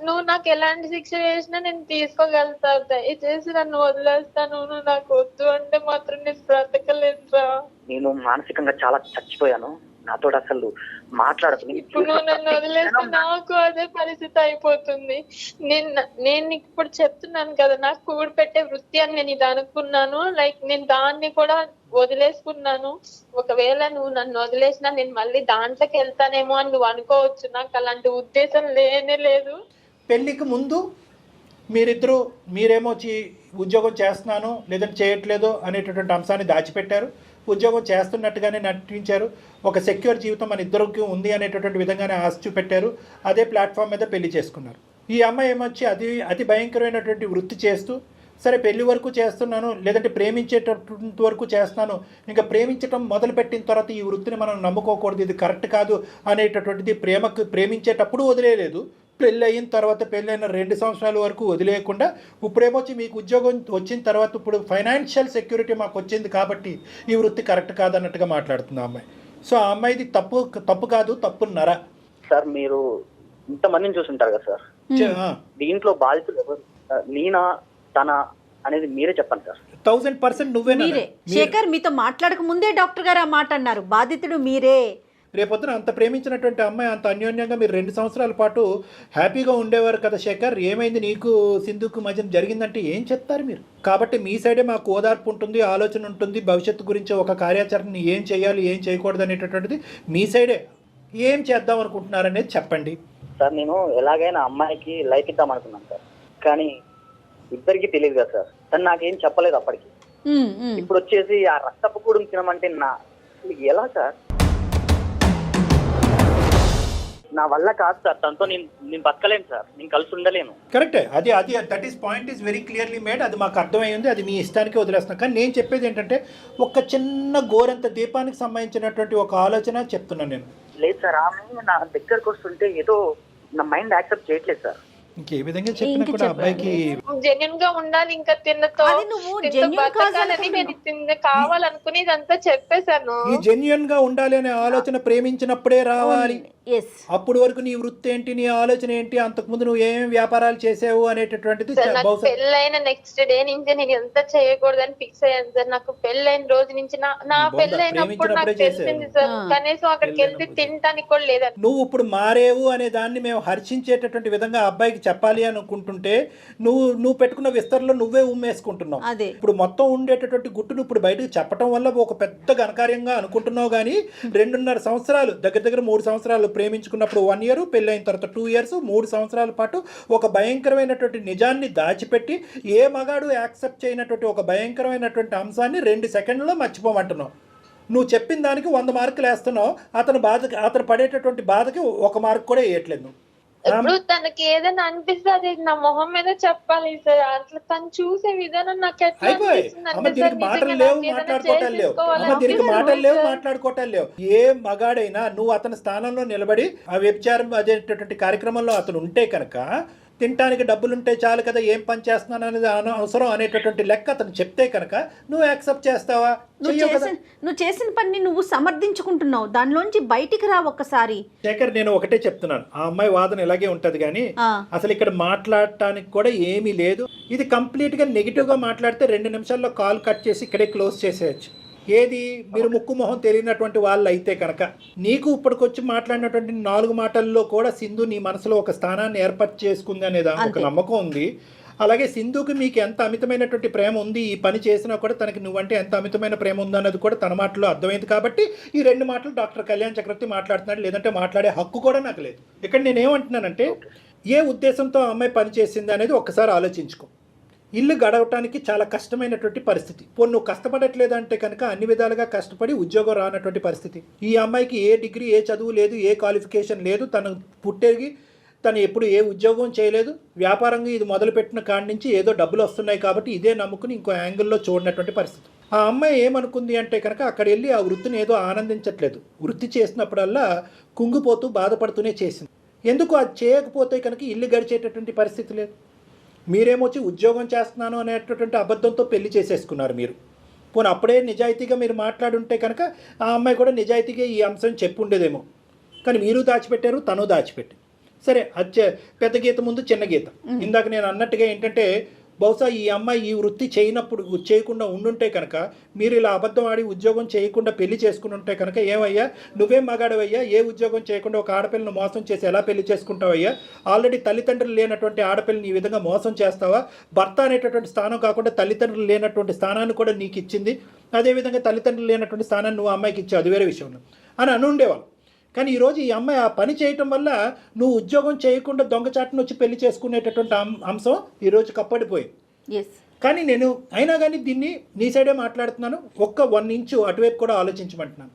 నువ్వు నాకు ఎలాంటి శిక్ష చేసినా నేను తీసుకోగలుగుతా. దయచేసి నన్ను వదిలేస్తాను. నువ్వు నాకు వద్దు అంటే మాత్రం నేను బ్రతకలేదురా. నేను మానసికంగా చాలా చచ్చిపోయాను. నాతో అసలు మాట్లాడదు. ఇప్పుడు నువ్వు నన్ను వదిలేస్తే నాకు అదే పరిస్థితి అయిపోతుంది. నేను ఇప్పుడు చెప్తున్నాను కదా, నాకు కూడి పెట్టే వృత్తి అని నేను ఇది అనుకున్నాను. లైక్ నేను దాన్ని కూడా వదిలేసుకున్నాను. ఒకవేళ నువ్వు నన్ను వదిలేసినా నేను మళ్ళీ దాంట్లోకి వెళ్తానేమో అని నువ్వు అనుకోవచ్చు. నాకు అలాంటి ఉద్దేశం లేనే లేదు. పెళ్లికి ముందు మీరిద్దరూ మీరేమో ఉద్యోగం చేస్తున్నాను లేదంటే చేయట్లేదు అనేటటువంటి అంశాన్ని దాచిపెట్టారు, ఉద్యోగం చేస్తున్నట్టుగానే నటించారు, ఒక సెక్యూర్ జీవితం మన ఇద్దరికి ఉంది అనేటటువంటి విధంగానే ఆశ చూపెట్టారు, అదే ప్లాట్ఫామ్ మీద పెళ్లి చేసుకున్నారు. ఈ అమ్మాయి ఏమొచ్చి అతి భయంకరమైనటువంటి వృత్తి చేస్తూ సరే పెళ్లి వరకు చేస్తున్నాను లేదంటే ప్రేమించేటటువంటి వరకు చేస్తున్నాను, ఇంకా ప్రేమించడం మొదలుపెట్టిన తర్వాత ఈ వృత్తిని మనం నమ్ముకోకూడదు, ఇది కరెక్ట్ కాదు అనేటటువంటిది ప్రేమించేటప్పుడు వదిలేయలేదు, పెళ్ళి అయిన తర్వాత పెళ్ళైన 2 సంవత్సరాల వరకు వదిలేయకుండా ఇప్పుడేమొచ్చి మీకు ఉద్యోగం వచ్చిన తర్వాత ఇప్పుడు ఫైనాన్షియల్ సెక్యూరిటీ మాకు వచ్చింది కాబట్టి ఈ వృత్తి కరెక్ట్ కాదన్నట్టుగా మాట్లాడుతుంది ఆ అమ్మాయి. సో ఆ అమ్మాయిది తప్పు కాదు, తప్పున్నర. సార్ మీరు ఇంతమందిని చూసుంటారు కదా సార్, దీంట్లో బాధితులు ఎవరు, నేనా తన అనేది మీరే చెప్పండి సార్. 1000% నువ్వే. మీరే శేఖర్, మీతో మాట్లాడక ముందే డాక్టర్ గారు ఆ మాట అన్నారు, బాధితుడు మీరే. రేపొద్దున అంత ప్రేమించినటువంటి అమ్మాయి అంత అన్యోన్యంగా మీరు 2 సంవత్సరాల పాటు హ్యాపీగా ఉండేవారు కదా శేఖర్, ఏమైంది నీకు సింధుకు మధ్యన జరిగిందంటే ఏం చెప్తారు మీరు? కాబట్టి మీ సైడే మాకు ఓదార్పు ఉంటుంది, ఆలోచన ఉంటుంది, భవిష్యత్తు గురించి ఒక కార్యాచరణ ఏం చేయాలి ఏం చేయకూడదు అనేటటువంటిది మీ సైడే. ఏం చేద్దాం అనుకుంటున్నారనేది చెప్పండి సార్. నేను ఎలాగైనా అమ్మాయికి లైఫ్ ఇద్దాం అనుకున్నాను సార్, కానీ ఇద్దరికి తెలియదు కదా సార్, తను నాకేం చెప్పలేదు అప్పటికి. ఇప్పుడు వచ్చేసి ఆ రక్తపు కూడం తినమంటే ఎలా సార్? నా వల్ల కాదు సార్, తనతో నేను బతకలేను సార్, నేను కలిసి ఉండలేను. కరెక్టే, అది that is point is very clearly made, అది మాకు అర్థమైంది, అది మీ ఇష్టానికి వదిలేస్తున్నాం. కానీ నేను చెప్పేది ఏంటంటే ఒక చిన్న గోరంత దీపానికి సంబంధించినటువంటి ఒక ఆలోచన చెప్తున్నాను నేను. లేదు సార్, ఆమె నా దగ్గరకు వస్తుంటే ఏదో నా మైండ్ యాక్సెప్ట్ చేయట్లేదు సార్. ఇంకే విధంగా చెప్పినా కూడా అబ్బాయికి జెన్యున్ గా ఉండాలి, ఇంకా తిన్నతో నేను కావాలనుకునేదంతా చెప్పేశాను. ఈ జెన్యున్ గా ఉండాలి అనే ఆలోచన ప్రేమించినప్పుడే రావాలి. అప్పుడు వరకు నీ వృత్తి ఏంటి, నీ ఆలోచన ఏంటి, అంతకుముందు నువ్వు ఏమేమి వ్యాపారాలు చేసావు అనేటటువంటిది పెళ్ళైన నెక్స్ట్ డే నుంచి నేను ఎంత చేయకూడదని ఫిక్స్ అయ్యాను సార్. నాకు పెళ్ళైన రోజు నుంచి నా పెళ్ళైనప్పుడు నాకు తెలిసింది సార్, కనీసం అక్కడికి వెళ్తే తినడానికి కూడా లేదని. నువ్వు ఇప్పుడు మారేవు అనే దాన్ని మేము హర్షించేటటువంటి విధంగా అబ్బాయికి చెప్పాలి అనుకుంటుంటే నువ్వు పెట్టుకున్న విస్తరణలో నువ్వే ఉమ్మేసుకుంటున్నావు. ఇప్పుడు మొత్తం ఉండేటటువంటి గుట్టును ఇప్పుడు బయటకు చెప్పడం వల్ల ఒక పెద్ద ఘనకార్యంగా అనుకుంటున్నావు, కానీ 2.5 సంవత్సరాలు దగ్గర 3 సంవత్సరాలు ప్రేమించుకున్నప్పుడు 1 year, పెళ్ళైన తర్వాత 2 years, 3 సంవత్సరాల పాటు ఒక భయంకరమైనటువంటి నిజాన్ని దాచిపెట్టి ఏ మగాడు యాక్సెప్ట్ చేయనటువంటి ఒక భయంకరమైనటువంటి అంశాన్ని 2 సెకండ్లలో మర్చిపోమంటున్నావు. నువ్వు చెప్పిన దానికి 100 మార్కులు వేస్తున్నావు, అతను పడేటటువంటి బాధకి 1 మార్క్ కూడా వేయట్లేదు. ఇప్పుడు తనకి ఏదైనా అనిపిస్తే అది నా మొహం మీద చెప్పాలి సార్. అట్లా తను చూసే విధానం నాకు ఎట్లా దీనికి మాటలు లేవు, మాట్లాడుకోవటాలు లేవు. ఏ మగాడైనా నువ్వు అతని స్థానంలో నిలబడి ఆ వ్యభిచారం అదేటటువంటి కార్యక్రమంలో అతను ఉంటే కనుక తినడానికి డబ్బులుంటే చాలు కదా, ఏం పని చేస్తున్నాను అనేది అవసరం అనేటటువంటి లెక్క అతను చెప్తే కనుక నువ్వు యాక్సెప్ట్ చేస్తావా? నువ్వు చేసిన పని నువ్వు సమర్థించుకుంటున్నావు, దానిలోంచి బయటికి రా ఒక్కసారి. శేఖర్, నేను ఒకటే చెప్తున్నాను, ఆ అమ్మాయి వాదన ఇలాగే ఉంటది కానీ అసలు ఇక్కడ మాట్లాడటానికి కూడా ఏమీ లేదు. ఇది కంప్లీట్ గా నెగిటివ్ గా మాట్లాడితే 2 నిమిషాల్లో కాల్ కట్ చేసి ఇక్కడే క్లోజ్ చేసేయచ్చు. ఏది మీరు ముక్కు మొహం తెలియనటువంటి వాళ్ళు అయితే కనుక నీకు ఇప్పటికొచ్చి మాట్లాడినటువంటి 4 మాటల్లో కూడా సింధు నీ మనసులో ఒక స్థానాన్ని ఏర్పాటు చేసుకుంది అనేది ఒక నమ్మకం ఉంది. అలాగే సింధుకి మీకు ఎంత అమితమైనటువంటి ప్రేమ ఉంది, ఈ పని చేసినా కూడా తనకి నువ్వంటే ఎంత అమితమైన ప్రేమ ఉంది అన్నది కూడా తన మాటలో అర్థమైంది. కాబట్టి ఈ 2 మాటలు డాక్టర్ కళ్యాణ్ చక్రవర్తి మాట్లాడుతున్నాడు, లేదంటే మాట్లాడే హక్కు కూడా నాకు లేదు. ఇక్కడ నేనేమంటున్నానంటే ఏ ఉద్దేశంతో ఆ అమ్మాయి పని చేసింది అనేది ఒక్కసారి ఆలోచించుకో. ఇల్లు గడవటానికి చాలా కష్టమైనటువంటి పరిస్థితి. నువ్వు కష్టపడట్లేదు అంటే కనుక అన్ని విధాలుగా కష్టపడి ఉద్యోగం రానటువంటి పరిస్థితి. ఈ అమ్మాయికి ఏ డిగ్రీ, ఏ చదువు లేదు, ఏ క్వాలిఫికేషన్ లేదు, తను ఎప్పుడు ఏ ఉద్యోగం చేయలేదు, వ్యాపారంగా ఇది మొదలుపెట్టిన కాడి నుంచి ఏదో డబ్బులు వస్తున్నాయి కాబట్టి ఇదే నమ్ముకుని ఇంకో యాంగిల్లో చూడనటువంటి పరిస్థితి. ఆ అమ్మాయి ఏమనుకుంది అంటే కనుక అక్కడ వెళ్ళి ఆ వృత్తిని ఏదో ఆనందించట్లేదు, వృత్తి చేసినప్పుడల్లా కుంగిపోతూ బాధపడుతూనే చేసింది. ఎందుకు అది చేయకపోతే కనుక ఇల్లు గడిచేటటువంటి పరిస్థితి లేదు. మీరేమొచ్చి ఉద్యోగం చేస్తున్నాను అనేటటువంటి అబద్ధంతో పెళ్లి చేసేసుకున్నారు మీరు. పోనీ అప్పుడే నిజాయితీగా మీరు మాట్లాడుంటే కనుక ఆ అమ్మాయి కూడా నిజాయితీగా ఈ అంశం చెప్పుండేదేమో, కానీ మీరు దాచిపెట్టారు, తను దాచిపెట్టి. సరే, అది పెద్ద గీత ముందు చిన్న గీత. ఇందాక నేను అన్నట్టుగా ఏంటంటే బహుశా ఈ అమ్మాయి ఈ వృత్తి చేయకుండా ఉండుంటే కనుక మీరు ఇలా అబద్ధం ఆడి ఉద్యోగం చేయకుండా పెళ్లి చేసుకుని ఉంటే కనుక ఏమయ్యా, నువ్వేం మగాడవయ్యా, ఏ ఉద్యోగం చేయకుండా ఒక ఆడపిల్లను మోసం చేసి ఎలా పెళ్లి చేసుకుంటావయ్యా? ఆల్రెడీ తల్లిదండ్రులు లేనటువంటి ఆడపిల్లని ఈ విధంగా మోసం చేస్తావా? భర్త అనేటటువంటి స్థానం కాకుండా తల్లిదండ్రులు లేనటువంటి స్థానాన్ని కూడా నీకు ఇచ్చింది, అదేవిధంగా తల్లిదండ్రులు లేనటువంటి స్థానాన్ని నువ్వు అమ్మాయికి ఇచ్చావు, అది వేరే విషయం అని ఉండేవాళ్ళు. కానీ ఈరోజు ఈ అమ్మాయి ఆ పని చేయటం వల్ల నువ్వు ఉద్యోగం చేయకుండా దొంగచాటును వచ్చి పెళ్లి చేసుకునేటటువంటి అంశం ఈరోజు కప్పడిపోయింది. ఎస్. కానీ నేను అయినా కానీ దీన్ని నీ సైడే మాట్లాడుతున్నాను. ఒక్క 1 ఇంచు అటువైపు కూడా ఆలోచించమంటున్నాను.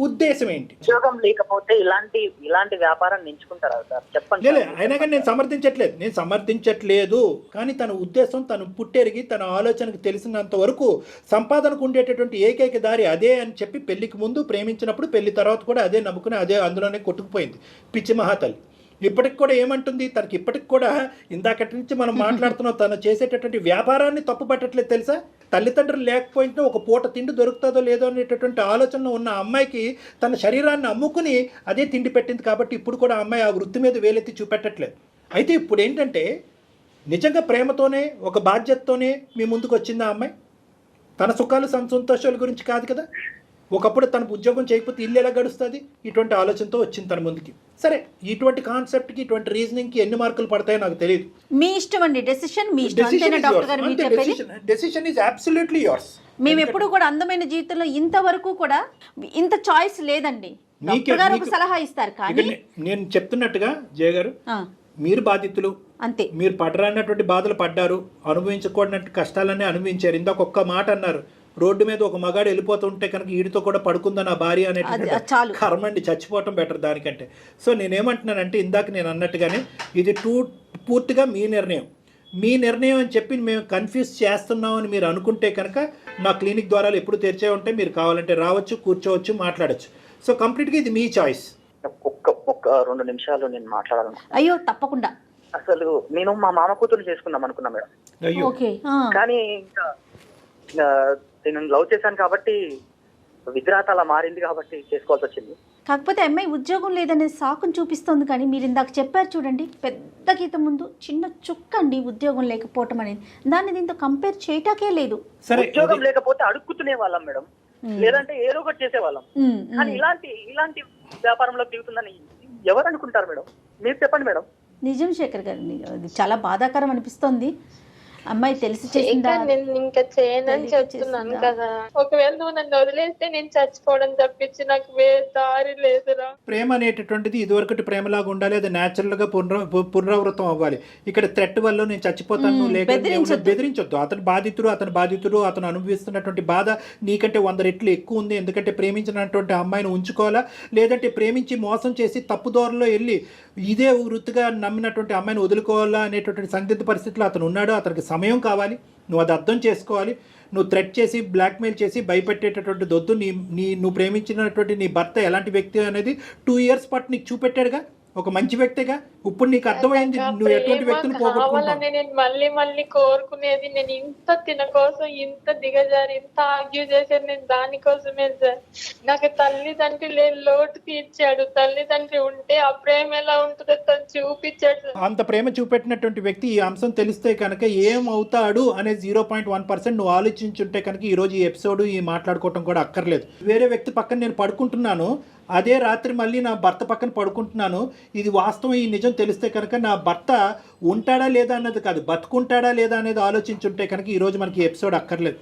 ఉద్దేశం ఏంటి? ఉద్యోగం లేకపోతే ఇలాంటి వ్యాపారాన్ని ఎంచుకుంటారా సార్? చెప్పండి. లేదు, అయినా కానీ నేను సమర్థించట్లేదు. కానీ తన ఉద్దేశం, తను పుట్టెరిగి తన ఆలోచనకు తెలిసినంత వరకు సంపాదనకు ఉండేటటువంటి ఏకైక దారి అదే అని చెప్పి పెళ్లికి ముందు ప్రేమించినప్పుడు పెళ్లి తర్వాత కూడా అదే నమ్ముకుని అదే అందులోనే కొట్టుకుపోయింది పిచ్చి మహాతల్లి. ఇప్పటికి కూడా ఏమంటుంది, తనకి ఇప్పటికి కూడా ఇందాకటి నుంచి మనం మాట్లాడుతున్నాం, తను చేసేటటువంటి వ్యాపారాన్ని తప్పు పట్టట్లేదు తెలుసా. తల్లిదండ్రులు లేకపోయినా ఒక పూట తిండి దొరుకుతుందో లేదో అనేటటువంటి ఆలోచనలో ఉన్న అమ్మాయికి తన శరీరాన్ని అమ్ముకుని అదే తిండి పెట్టింది. కాబట్టి ఇప్పుడు కూడా అమ్మాయి ఆ వృత్తి మీద వేలెత్తి చూపెట్టట్లేదు. అయితే ఇప్పుడు ఏంటంటే నిజంగా ప్రేమతోనే ఒక బాధ్యతతోనే మీ ముందుకు వచ్చింది ఆ అమ్మాయి. తన సుఖాలు సంతోషాల గురించి కాదు కదా. ఒకప్పుడు తనకు ఉద్యోగం చేయకపోతే ఇల్లు ఎలా గడుస్తుంది, ఇటువంటి ఆలోచనతో వచ్చింది తన ముందుకి. సరే, ఇటువంటి కాన్సెప్ట్కి ఇటువంటి రీజనింగ్కి ఎన్ని మార్కులు పడతాయో నాకు తెలియదు. మీ ఇష్టం అండి, డెసిషన్ మీ ఇష్టం. అంతేనా డాక్టర్ గారు మీరు చెప్పేది? Decision is absolutely yours. మేము ఎప్పుడు కూడా అందమైన జీవితంలో ఇంతవరకు కూడా ఇంత చాయిస్ లేదండి. డాక్టర్ గారు ఒక సలహా ఇస్తారు కానీ నేను చెప్తున్నట్టుగా జయ గారు, మీరు బాధితులు, అంతే. మీరు పడరానటువంటి బాధలు పడ్డారు, అనుభవించకూడనట్టు కష్టాలన్నీ అనుభవించారు. ఇందాక ఒక్క మాట అన్నారు, రోడ్డు మీద ఒక మగాడు వెళ్ళిపోతుంటే కనుక వీడితో కూడా పడుకుందని ఆ భార్య అనేటువంటి కర్మండి, చచ్చిపోవటం బెటర్ దానికంటే. సో నేనేమంటున్నానంటే ఇందాక నేను అన్నట్టుగానే ఇది పూర్తిగా మీ నిర్ణయం అని చెప్పి మేము కన్ఫ్యూజ్ చేస్తున్నామని మీరు అనుకుంటే కనుక మా క్లినిక్ ద్వారాలు ఎప్పుడు తెరిచే ఉంటాయి. మీరు కావాలంటే రావచ్చు, కూర్చోవచ్చు, మాట్లాడచ్చు. సో కంప్లీట్గా ఇది మీ చాయిస్. ఒక్క 2 నిమిషాలు నేను మాట్లాడాలను. అయ్యో తప్పకుండా. అసలు నేను మా మామ కూతురు చేసుకుందాం అనుకున్నా మేడం. ఓకే. కానీ ఇంకా నేను లవ్ చేశాను కాబట్టి విగ్రహత అలా మారింది కాబట్టి చేసుకోవాల్సి వచ్చింది. కాకపోతే అమ్మాయి ఉద్యోగం లేదనే సాకును చూపిస్తోంది. కానీ మీరు ఇందాక చెప్పారు చూడండి, పెద్ద గీత ముందు చిన్న చుక్క అండి ఉద్యోగం లేకపోవటం అనేది. దాన్ని దీంతో కంపేర్ చేయటాకే లేదు. ఉద్యోగం లేకపోతే అడుక్కుతునే వాళ్ళం మేడం, లేదంటే ఏదో ఒకటి చేసేవాళ్ళం. కానీ ఇలాంటి వ్యాపారంలో దిగుతుందని ఎవరు అనుకుంటారు మేడం? మీరు చెప్పండి మేడం. నిజం శేఖర్ గారు, అది చాలా బాధాకరం అనిపిస్తోంది. అమ్మాయి తెలిసి చేసిందా? నేను ఇంకా చేయనని చెప్తున్నాను కదా. ఒకవేళ నువ్వు నన్ను వదిలేస్తే నేను చచ్చిపోవడం తప్పించి నాకు వేరే దారి లేదురా. ప్రేమ అనేటటువంటిది ఇదివరకటి ప్రేమలాగా ఉండాలి, అది న్యాచురల్ గా పునరావృతం అవ్వాలి. ఇక్కడ థ్రెట్ వల్ల నేను చచ్చిపోతాను బెదిరించొద్దు. అతను బాధితుడు, అతను అనుభవిస్తున్నటువంటి బాధ నీకంటే 100 రెట్లు ఎక్కువ ఉంది. ఎందుకంటే ప్రేమించినటువంటి అమ్మాయిని ఉంచుకోవాలా, లేదంటే ప్రేమించి మోసం చేసి తప్పుదోరలో వెళ్ళి ఇదే వృత్తిగా నమ్మినటువంటి అమ్మాయిని వదులుకోవాలా అనేటటువంటి సందిగ్ధ పరిస్థితిలో అతను ఉన్నాడు. అతనికి సమయం కావాలి, నువ్వు అది అర్థం చేసుకోవాలి. నువ్వు థ్రెట్ చేసి బ్లాక్మెయిల్ చేసి భయపెట్టేటటువంటి దొద్దు. నువ్వు ప్రేమించినటువంటి నీ భర్త ఎలాంటి వ్యక్తి అనేది 2 ఇయర్స్ పాటు నీకు చూపెట్టాడుగా, ఒక మంచి వ్యక్తిగా. ఇప్పుడు నీకు అర్థమైంది నువ్వు ఎటువంటి వ్యక్తిని పోగొట్టుకుంటావు. నేను మళ్ళీ కోరుకునేది, నేను ఇంత తిన కోసం ఇంత దిగజారి ఇంత ఆర్గ్యూ చేసేది నేను దానికోసమే సార్. నాకు తల్లిదండ్రి లేని లోటు తీర్చాడు. తల్లిదండ్రి ఉంటే ఆ ప్రేమ ఎలా ఉంటుందో తను చూపించాడు. అంత ప్రేమ చూపెట్టినటువంటి వ్యక్తి ఈ అంశం తెలిస్తే కనుక ఏమవుతాడు అనే 0.1% నువ్వు ఆలోచించుంటే కనుక ఈరోజు ఈ ఎపిసోడ్ ఈ మాట్లాడుకోవటం కూడా అక్కర్లేదు. వేరే వ్యక్తి పక్కన నేను పడుకుంటున్నాను, అదే రాత్రి మళ్ళీ నా భర్త పక్కన పడుకుంటున్నాను. ఇది వాస్తవం, ఈ నిజం తెలిస్తే కనుక నా భర్త ఉంటాడా లేదా అన్నది కాదు, బతుకుంటాడా లేదా అనేది ఆలోచించుంటే కనుక ఈరోజు మనకి ఎపిసోడ్ అక్కర్లేదు.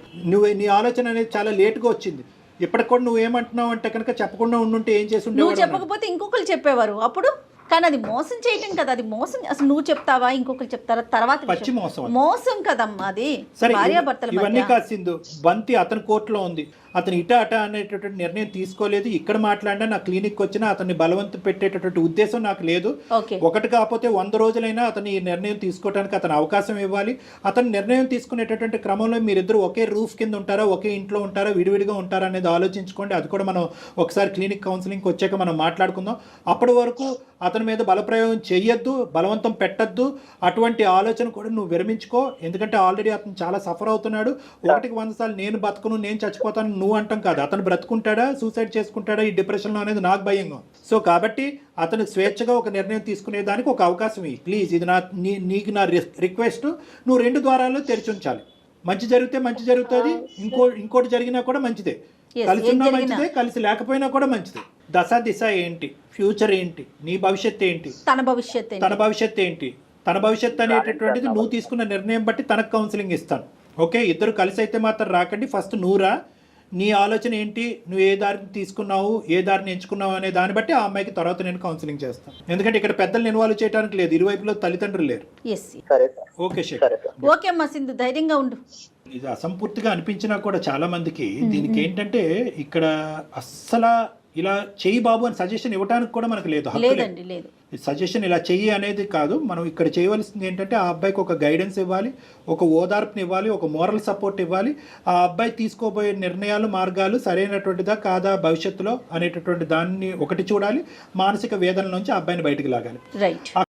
నీ ఆలోచన అనేది చాలా లేట్గా వచ్చింది. ఇప్పటికి కూడా నువ్వేమంటున్నావు అంటే కనుక చెప్పకుండా ఉండుంటే ఏం చేసి ఉండేవాడు? నువ్వు చెప్పకపోతే ఇంకొకరు చెప్పేవారు అప్పుడు. కానీ అది మోసం చేయటం కదా, అది మోసం. అసలు నువ్వు చెప్తావా, ఇంకొకరు చెప్తారా? తర్వాత పచ్చి మోసం కదమ్మా అది. భార్యాభర్తల ఇవన్నీ కాసిందు బంతి అతని కోర్టులో ఉంది. అతను ఇట అనేటటువంటి నిర్ణయం తీసుకోలేదు. ఇక్కడ మాట్లాడినా నా క్లినిక్ వచ్చినా అతన్ని బలవంతం పెట్టేటటువంటి ఉద్దేశం నాకు లేదు. ఒకటి కాకపోతే 100 రోజులైనా అతను ఈ నిర్ణయం తీసుకోవడానికి అతను అవకాశం ఇవ్వాలి. అతను నిర్ణయం తీసుకునేటటువంటి క్రమంలో మీరిద్దరు ఒకే రూఫ్ కింద ఉంటారా, ఒకే ఇంట్లో ఉంటారా, విడివిడిగా ఉంటారా అనేది ఆలోచించుకోండి. అది కూడా మనం ఒకసారి క్లినిక్ కౌన్సిలింగ్కి వచ్చాక మనం మాట్లాడుకుందాం. అప్పటి వరకు అతని మీద బలప్రయోగం చెయ్యొద్దు, బలవంతం పెట్టద్దు. అటువంటి ఆలోచన కూడా నువ్వు విరమించుకో. ఎందుకంటే ఆల్రెడీ అతను చాలా సఫర్ అవుతున్నాడు. 1కి 100 సార్లు నేను బతుకును, నేను చచ్చిపోతాను నువ్వు అంటాం కాదు. అతను బ్రతుకుంటాడా, సూసైడ్ చేసుకుంటాడా ఈ డిప్రెషన్లో అనేది నాకు భయంగా. సో కాబట్టి అతను స్వేచ్ఛగా ఒక నిర్ణయం తీసుకునేదానికి ఒక అవకాశం ఇవ్వు ప్లీజ్. ఇది నీకు నా రిక్వెస్ట్. నువ్వు 2 ద్వారాలు తెరిచి ఉంచాలి. మంచి జరిగితే మంచి జరుగుతుంది, ఇంకోటి జరిగినా కూడా మంచిదే. కలిసి ఉన్నా మంచిదే, కలిసి లేకపోయినా కూడా మంచిదే. దిశ ఏంటి, ఫ్యూచర్ ఏంటి, నీ భవిష్యత్తు ఏంటి, తన భవిష్యత్తు ఏంటి, తన భవిష్యత్తు అనేటటువంటిది నువ్వు తీసుకున్న నిర్ణయం బట్టి తనకు కౌన్సిలింగ్ ఇస్తాను. ఓకే, ఇద్దరు కలిసి అయితే మాత్రం రాకండి. ఫస్ట్ నువ్వురా, నీ ఆలోచన ఏంటి, నువ్వు ఏ దారిని తీసుకున్నావు, ఏ దారిని ఎంచుకున్నావు అనే దాన్ని బట్టి ఆ అమ్మాయికి తర్వాత నేను కౌన్సిలింగ్ చేస్తాను. ఎందుకంటే ఇక్కడ పెద్దలు ఇన్వాల్వ్ చేయడానికి లేదు, ఇరువైపులో తల్లిదండ్రులు లేరు. ఎస్. సరే సార్. ఓకే శేఖర్. సరే సార్. ఓకే అమ్మా సింధు, ధైర్యంగా ఉండు. ఇది అసంపూర్తిగా అనిపించినా కూడా చాలా మందికి దీనికి ఏంటంటే ఇక్కడ అస్సలు ఇలా చెయ్యి బాబు అని సజెషన్ ఇవ్వడానికి కూడా మనకు లేదు, హక్కు లేదు. లేదండి, లేదు. సజెషన్ ఇలా చెయ్యి అనేది కాదు, మనం ఇక్కడ చేయవలసింది ఏంటంటే ఆ అబ్బాయికి ఒక గైడెన్స్ ఇవ్వాలి, ఒక ఓదార్పుని ఇవ్వాలి, ఒక మోరల్ సపోర్ట్ ఇవ్వాలి. ఆ అబ్బాయి తీసుకోబోయే నిర్ణయాలు, మార్గాలు సరైనటువంటిదా కాదా భవిష్యత్తులో అనేటటువంటి దాన్ని ఒకటి చూడాలి. మానసిక వేదన నుంచి ఆ అబ్బాయిని బయటికి లాగాలి. రైట్. ఆ